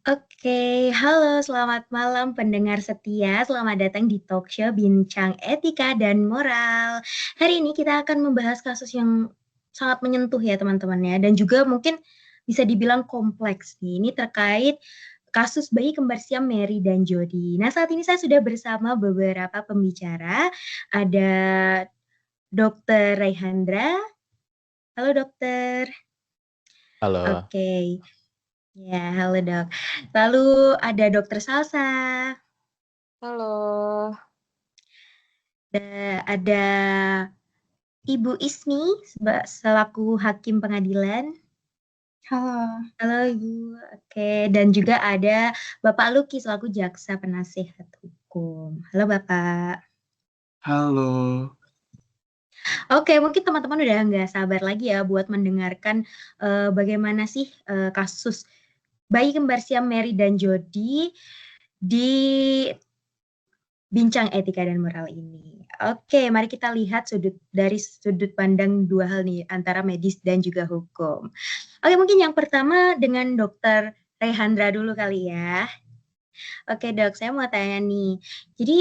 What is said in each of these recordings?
Oke, halo selamat malam pendengar setia, selamat datang di talk show Bincang Etika dan Moral. Hari ini kita akan membahas kasus yang sangat menyentuh ya teman-teman ya, dan juga mungkin bisa dibilang kompleks nih. Ini terkait kasus bayi kembar siam Mary dan Jody. Nah, saat ini saya sudah bersama beberapa pembicara. Ada Dokter Raihandra. Halo dokter. Halo, Oke, ya halo dok. Lalu ada Dokter Salsa. Halo, Ada Ibu Ismi selaku hakim pengadilan. halo. Halo Ibu. Oke, dan juga ada Bapak Luki selaku jaksa penasihat hukum. Halo Bapak. Halo, Oke, mungkin teman-teman udah nggak sabar lagi ya buat mendengarkan bagaimana sih kasus bayi kembar siam Mary dan Jody di Bincang Etika dan Moral ini. Oke, mari kita lihat dari sudut pandang dua hal nih, antara medis dan juga hukum. Oke, mungkin yang pertama dengan Dokter Rehandra dulu kali ya. Oke dok, saya mau tanya nih. Jadi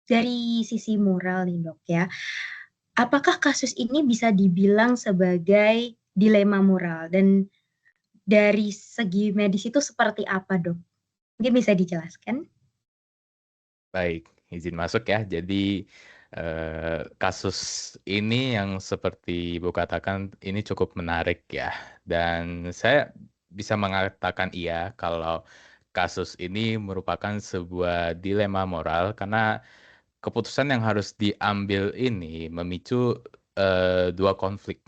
dari sisi moral nih dok ya, apakah kasus ini bisa dibilang sebagai dilema moral? Dan dari segi medis itu seperti apa dok? Mungkin bisa dijelaskan? baik, izin masuk ya. Jadi kasus ini yang seperti Ibu katakan ini cukup menarik ya. Dan saya bisa mengatakan iya kalau kasus ini merupakan sebuah dilema moral karena keputusan yang harus diambil ini memicu dua konflik.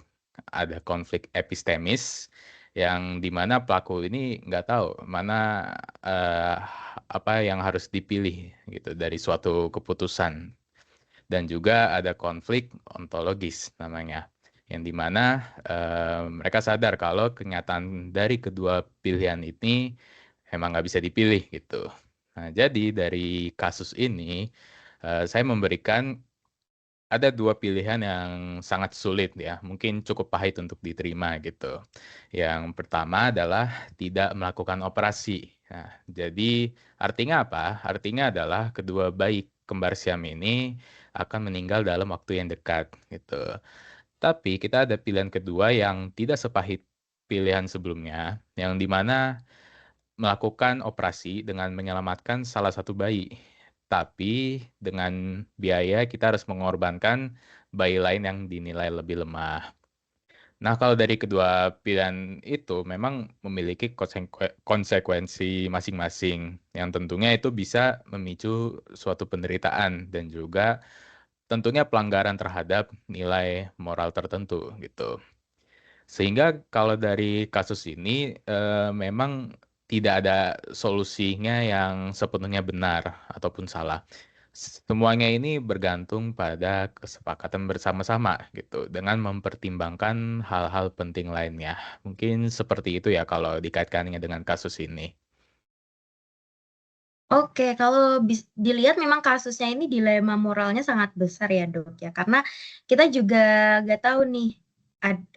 Ada konflik epistemis yang dimana pelaku ini nggak tahu mana eh, apa yang harus dipilih gitu dari suatu keputusan. Dan juga ada konflik ontologis namanya, yang dimana mereka sadar kalau kenyataan dari kedua pilihan ini emang nggak bisa dipilih gitu. Nah, jadi dari kasus ini saya memberikan ada dua pilihan yang sangat sulit ya, mungkin cukup pahit untuk diterima gitu. Yang pertama adalah tidak melakukan operasi. Nah, jadi artinya apa? Artinya adalah kedua bayi kembar siam ini akan meninggal dalam waktu yang dekat gitu. Tapi kita ada pilihan kedua yang tidak sepahit pilihan sebelumnya, yang dimana melakukan operasi dengan menyelamatkan salah satu bayi. Tapi dengan biaya kita harus mengorbankan bayi lain yang dinilai lebih lemah. Nah, kalau dari kedua pilihan itu memang memiliki konsekuensi masing-masing yang tentunya itu bisa memicu suatu penderitaan dan juga tentunya pelanggaran terhadap nilai moral tertentu gitu. Sehingga kalau dari kasus ini memang tidak ada solusinya yang sepenuhnya benar ataupun salah. Semuanya ini bergantung pada kesepakatan bersama-sama gitu dengan mempertimbangkan hal-hal penting lainnya. Mungkin seperti itu ya kalau dikaitkannya dengan kasus ini. Oke, kalau dilihat memang kasusnya ini dilema moralnya sangat besar ya dok ya, karena kita juga nggak tahu nih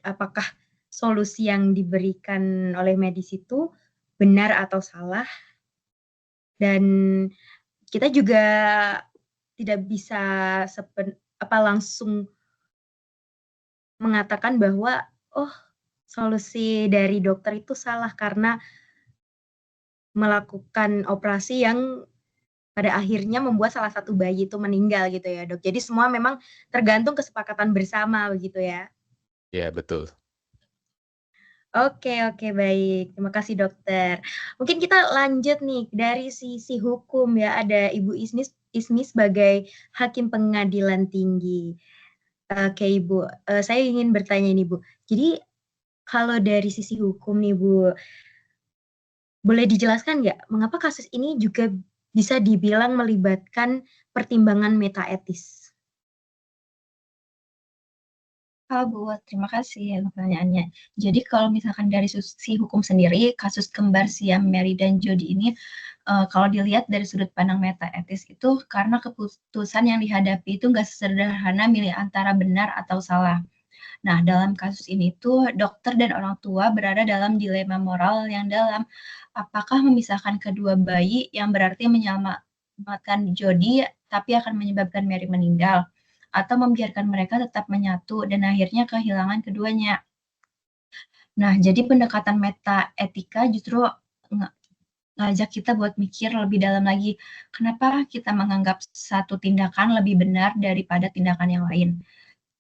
apakah solusi yang diberikan oleh medis itu benar atau salah, dan kita juga tidak bisa langsung mengatakan bahwa oh solusi dari dokter itu salah karena melakukan operasi yang pada akhirnya membuat salah satu bayi itu meninggal gitu ya dok. Jadi semua memang tergantung kesepakatan bersama begitu ya. Ya, betul. Oke oke baik, terima kasih dokter. Mungkin kita lanjut nih dari sisi hukum ya, ada Ibu Ismi sebagai Hakim Pengadilan Tinggi. Oke Ibu, saya ingin bertanya ini Bu. Jadi kalau dari sisi hukum nih Bu, boleh dijelaskan nggak mengapa kasus ini juga bisa dibilang melibatkan pertimbangan metaetis? Halo Bu, terima kasih ya pertanyaannya. Jadi kalau misalkan dari sisi hukum sendiri, kasus kembar siam Mary dan Jody ini, kalau dilihat dari sudut pandang meta etis itu karena keputusan yang dihadapi itu nggak sesederhana milih antara benar atau salah. Nah, dalam kasus ini tuh dokter dan orang tua berada dalam dilema moral yang dalam. Apakah memisahkan kedua bayi yang berarti menyelamatkan Jody tapi akan menyebabkan Mary meninggal, atau membiarkan mereka tetap menyatu dan akhirnya kehilangan keduanya. Nah, jadi pendekatan meta etika justru ngajak kita buat mikir lebih dalam lagi, kenapa kita menganggap satu tindakan lebih benar daripada tindakan yang lain.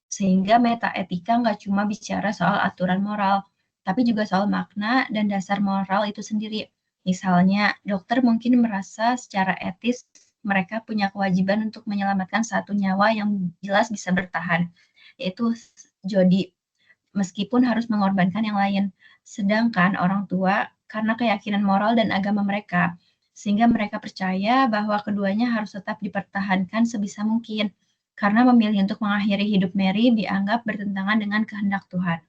Sehingga meta etika nggak cuma bicara soal aturan moral, tapi juga soal makna dan dasar moral itu sendiri. Misalnya, dokter mungkin merasa secara etis mereka punya kewajiban untuk menyelamatkan satu nyawa yang jelas bisa bertahan, yaitu Jody, meskipun harus mengorbankan yang lain. Sedangkan orang tua, karena keyakinan moral dan agama mereka, sehingga mereka percaya bahwa keduanya harus tetap dipertahankan sebisa mungkin, karena memilih untuk mengakhiri hidup Mary dianggap bertentangan dengan kehendak Tuhan.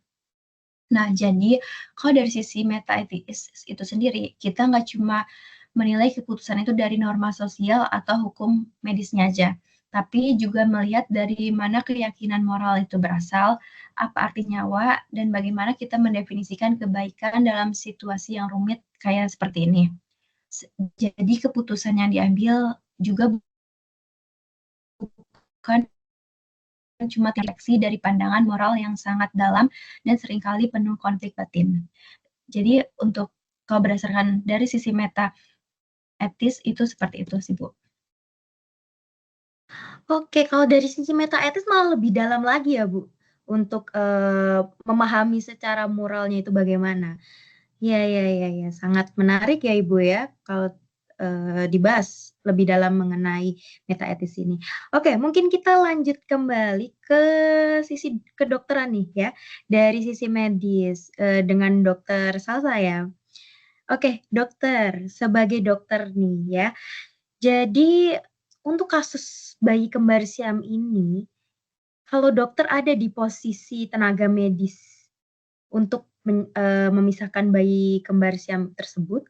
Nah, jadi kalau dari sisi meta etis itu sendiri, kita nggak cuma menilai keputusan itu dari norma sosial atau hukum medisnya aja, tapi juga melihat dari mana keyakinan moral itu berasal, apa arti nyawa, dan bagaimana kita mendefinisikan kebaikan dalam situasi yang rumit kayak seperti ini. Jadi keputusan yang diambil juga bukan cuma refleksi dari pandangan moral yang sangat dalam dan seringkali penuh konflik batin. Jadi untuk kalau berdasarkan dari sisi meta etis itu seperti itu sih, Bu. Oke, kalau dari sisi meta etis malah lebih dalam lagi ya, Bu, untuk, memahami secara moralnya itu bagaimana. Iya, sangat menarik ya, Ibu, ya, kalau, dibahas lebih dalam mengenai meta etis ini. Oke, mungkin kita lanjut kembali ke sisi kedokteran nih ya, dari sisi medis, dengan Dokter Salsa ya. Oke, dokter, sebagai dokter nih ya, jadi untuk kasus bayi kembar siam ini, kalau dokter ada di posisi tenaga medis untuk memisahkan bayi kembar siam tersebut,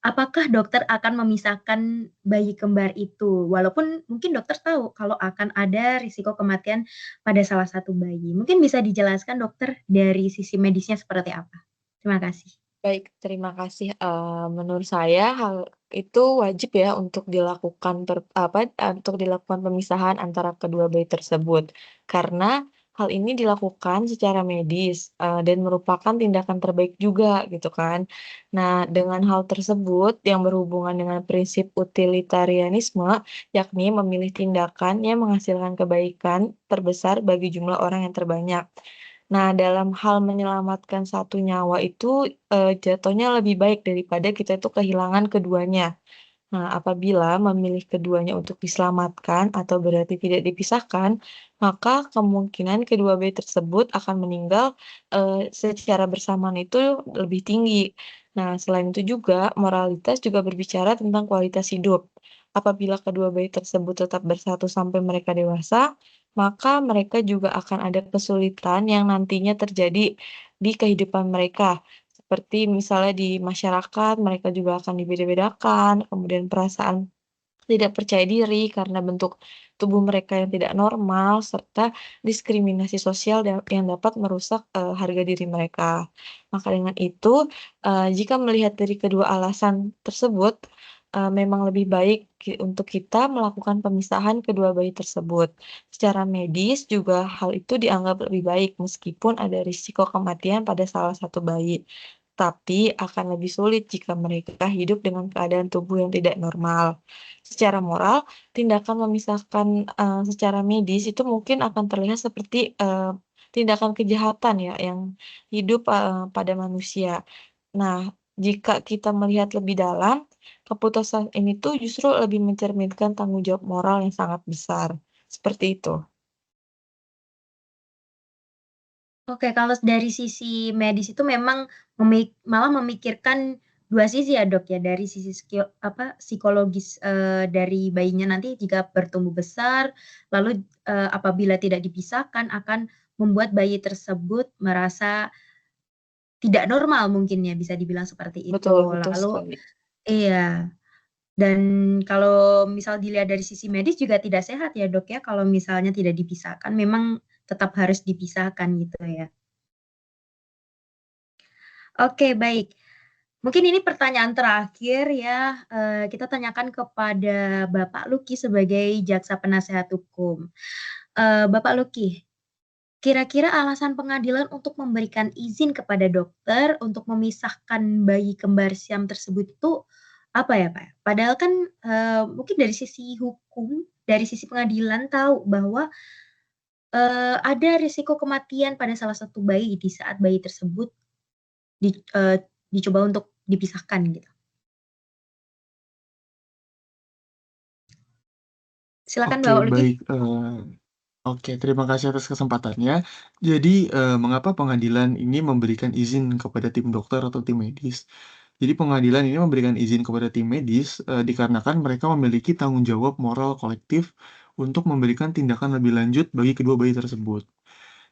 apakah dokter akan memisahkan bayi kembar itu? Walaupun mungkin dokter tahu kalau akan ada risiko kematian pada salah satu bayi. Mungkin bisa dijelaskan dokter dari sisi medisnya seperti apa? Terima kasih. Baik, terima kasih. Menurut saya hal itu wajib ya untuk dilakukan untuk dilakukan pemisahan antara kedua bayi tersebut. Karena hal ini dilakukan secara medis, dan merupakan tindakan terbaik juga gitu kan. Nah, dengan hal tersebut yang berhubungan dengan prinsip utilitarianisme, yakni memilih tindakan yang menghasilkan kebaikan terbesar bagi jumlah orang yang terbanyak. Nah, dalam hal menyelamatkan satu nyawa itu, jatuhnya lebih baik daripada kita itu kehilangan keduanya. Nah, apabila memilih keduanya untuk diselamatkan atau berarti tidak dipisahkan, maka kemungkinan kedua bayi tersebut akan meninggal, secara bersamaan itu lebih tinggi. Nah, selain itu juga moralitas juga berbicara tentang kualitas hidup. Apabila kedua bayi tersebut tetap bersatu sampai mereka dewasa, maka mereka juga akan ada kesulitan yang nantinya terjadi di kehidupan mereka. Seperti misalnya di masyarakat, mereka juga akan dibeda-bedakan, kemudian perasaan tidak percaya diri karena bentuk tubuh mereka yang tidak normal, serta diskriminasi sosial yang dapat merusak, harga diri mereka. Maka dengan itu, jika melihat dari kedua alasan tersebut, memang lebih baik untuk kita melakukan pemisahan kedua bayi tersebut. Secara medis juga hal itu dianggap lebih baik meskipun ada risiko kematian pada salah satu bayi. Tapi akan lebih sulit jika mereka hidup dengan keadaan tubuh yang tidak normal. Secara moral, tindakan memisahkan, secara medis itu mungkin akan terlihat seperti, tindakan kejahatan ya yang hidup, pada manusia. Nah, jika kita melihat lebih dalam, keputusan ini tuh justru lebih mencerminkan tanggung jawab moral yang sangat besar, seperti itu. Oke, kalau dari sisi medis itu memang malah memikirkan dua sisi ya, Dok, ya, dari sisi psikologis, dari bayinya nanti jika bertumbuh besar, lalu, apabila tidak dipisahkan akan membuat bayi tersebut merasa tidak normal mungkin ya, bisa dibilang seperti Betul itu. betul Lalu sekali. iya, dan kalau misal dilihat dari sisi medis juga tidak sehat ya, Dok, ya, kalau misalnya tidak dipisahkan. Memang tetap harus dipisahkan gitu ya. Oke, baik. Mungkin ini pertanyaan terakhir ya, kita tanyakan kepada Bapak Luki sebagai jaksa penasehat hukum. Bapak Luki, kira-kira alasan pengadilan untuk memberikan izin kepada dokter untuk memisahkan bayi kembar siam tersebut itu apa ya, Pak? Padahal kan, mungkin dari sisi hukum, dari sisi pengadilan tahu bahwa, ada risiko kematian pada salah satu bayi di saat bayi tersebut di dicoba untuk dipisahkan gitu. Silakan Oke, Bapak Luki. baik. Oke, terima kasih atas kesempatannya. Jadi, mengapa pengadilan ini memberikan izin kepada tim dokter atau tim medis? Jadi, pengadilan ini memberikan izin kepada tim medis dikarenakan mereka memiliki tanggung jawab moral kolektif untuk memberikan tindakan lebih lanjut bagi kedua bayi tersebut.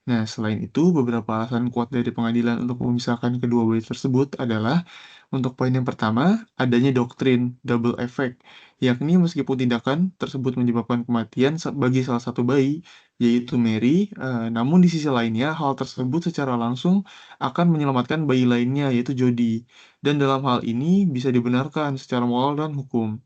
Nah, selain itu, beberapa alasan kuat dari pengadilan untuk memisahkan kedua bayi tersebut adalah untuk poin yang pertama, adanya doktrin double effect, yakni meskipun tindakan tersebut menyebabkan kematian bagi salah satu bayi, yaitu Mary, namun di sisi lainnya hal tersebut secara langsung akan menyelamatkan bayi lainnya, yaitu Jody. Dan dalam hal ini bisa dibenarkan secara moral dan hukum.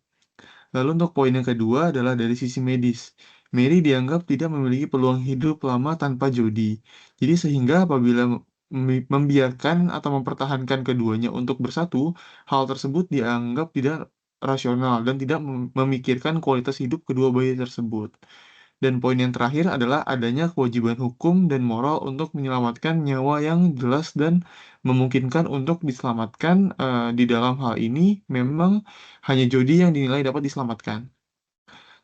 Lalu untuk poin yang kedua adalah dari sisi medis. Mary dianggap tidak memiliki peluang hidup lama tanpa Jody. Jadi sehingga apabila membiarkan atau mempertahankan keduanya untuk bersatu, hal tersebut dianggap tidak rasional dan tidak memikirkan kualitas hidup kedua bayi tersebut. Dan poin yang terakhir adalah adanya kewajiban hukum dan moral untuk menyelamatkan nyawa yang jelas dan memungkinkan untuk diselamatkan. Di dalam hal ini memang hanya Jody yang dinilai dapat diselamatkan.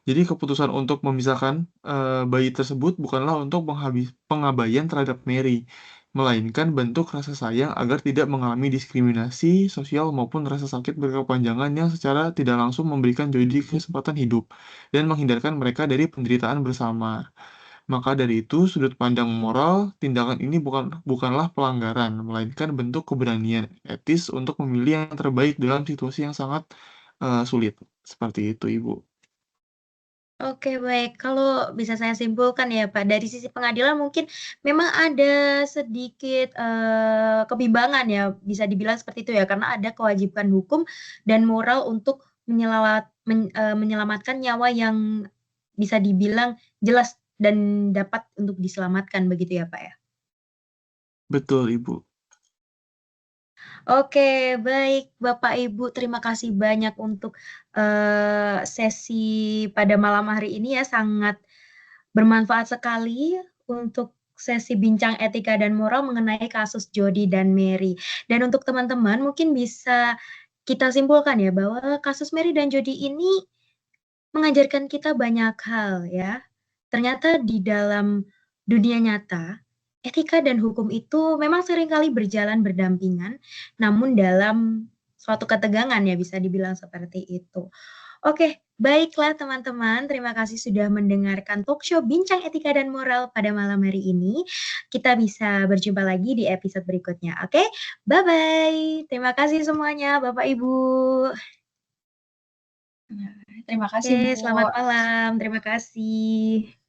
Jadi keputusan untuk memisahkan bayi tersebut bukanlah untuk pengabaian terhadap Mary, melainkan bentuk rasa sayang agar tidak mengalami diskriminasi sosial maupun rasa sakit berkepanjangan yang secara tidak langsung memberikan Jody kesempatan hidup dan menghindarkan mereka dari penderitaan bersama. Maka dari itu, sudut pandang moral, tindakan ini bukanlah pelanggaran, melainkan bentuk keberanian etis untuk memilih yang terbaik dalam situasi yang sangat sulit. Seperti itu, Ibu. Oke, baik. Kalau bisa saya simpulkan ya, Pak, dari sisi pengadilan mungkin memang ada sedikit, kebimbangan ya, bisa dibilang seperti itu ya, karena ada kewajiban hukum dan moral untuk menyelamatkan nyawa yang bisa dibilang jelas dan dapat untuk diselamatkan, begitu ya, Pak, ya? Betul, Ibu. Oke, baik Bapak Ibu, terima kasih banyak untuk sesi pada malam hari ini ya, sangat bermanfaat sekali untuk sesi bincang etika dan moral mengenai kasus Jody dan Mary. Dan untuk teman-teman mungkin bisa kita simpulkan ya bahwa kasus Mary dan Jody ini mengajarkan kita banyak hal ya. Ternyata di dalam dunia nyata, etika dan hukum itu memang seringkali berjalan berdampingan, namun dalam suatu ketegangan ya bisa dibilang seperti itu. Oke, baiklah teman-teman, terima kasih sudah mendengarkan talk show Bincang Etika dan Moral pada malam hari ini. Kita bisa berjumpa lagi di episode berikutnya, oke? Bye-bye. Terima kasih semuanya, Bapak Ibu. Terima kasih, Oke, Bu. selamat malam. Terima kasih.